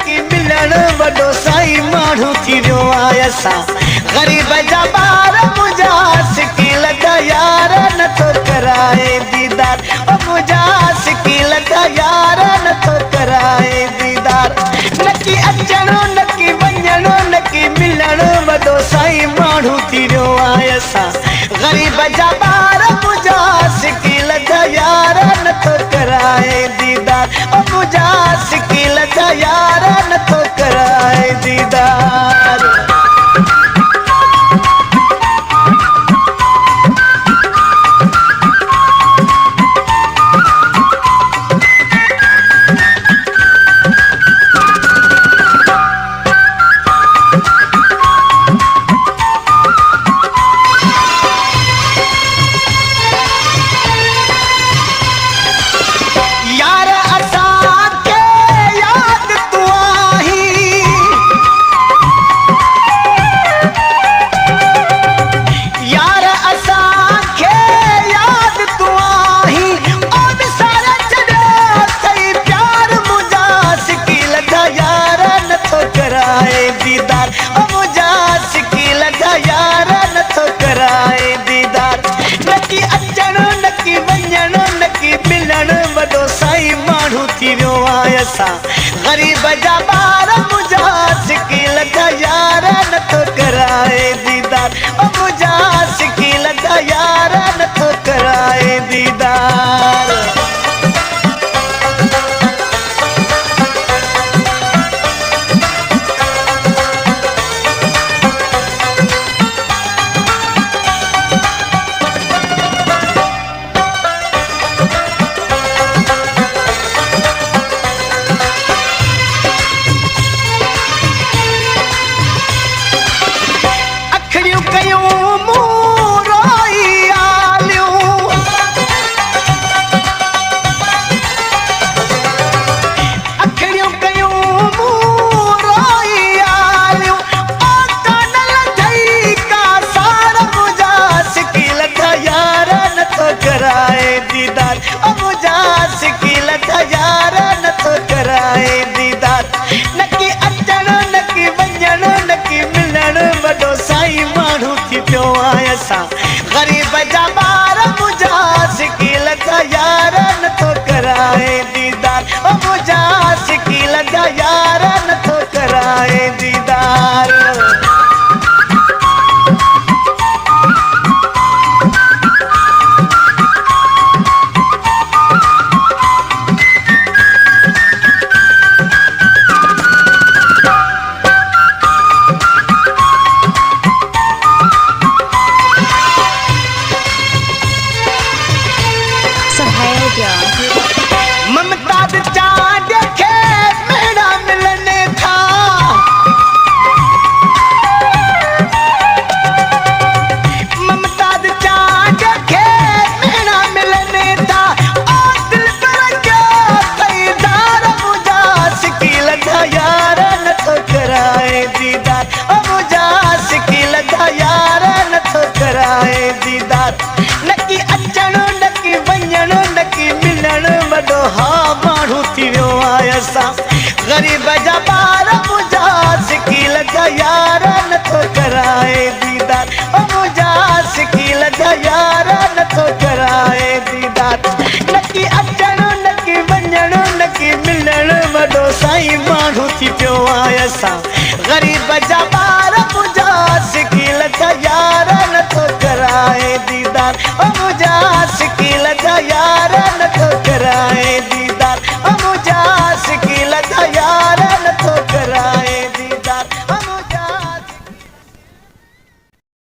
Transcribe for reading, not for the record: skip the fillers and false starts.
नकी मिलण वॾो साईं माण्हू थी वियो आहे असां ग़रीब जा ॿार मुंहिंजा सिकील जा यार नथो कराए दीदार ओ मुंहिंजा सिकील जा यार नथो कराए दीदार नकी अचणो नकी वञणो नकी मिलण वॾो साईं माण्हू थी वियो आहे असां ग़रीब जा ॿार मुंहिंजा सिकील जा यार नथो कराए दीदार ओ मुंहिंजा सिकील जा यार नथो कराए दीदार ग़रीब जा ॿार मुंहिंजा सिकील जा यार नथो कराए दीदार ओ मुंहिंजा सिकील जा यार नथो कराए दीदार ग़रीब जा ॿार मुंहिंजा सिकील जा यार नथो कराए दीदार ओ मुंहिंजा सिकील जा यार नथो कराए दीदार ममताज चांद खे मेरा मिलने था ममताज चांद खे मेरा मिलने था ओ दिल पर क्या खरीदार मुंहिंजा सिकील जा यार नथो कराए दीदार ओ मुंहिंजा सिकील जा यार नथो कराए दीदार नकी अचणो नकी वञणो नकी मिलण वॾो हा माण्हू थी वियो आहे असां ग़रीब जा ॿार मुंहिंजा सिकील जा यार नथो कराए दीदार ओ मुंहिंजा सिकील जा यार नथो कराए दीदार नकी अचणो नकी वञणो नकी मिलण वॾो साईं माण्हू थी पियो आहे असां ग़रीब जा ॿार मुंहिंजा सिकील जा यार नथो कराए दीदार ओ मुंहिंजा सिकील जा यार नथो कराए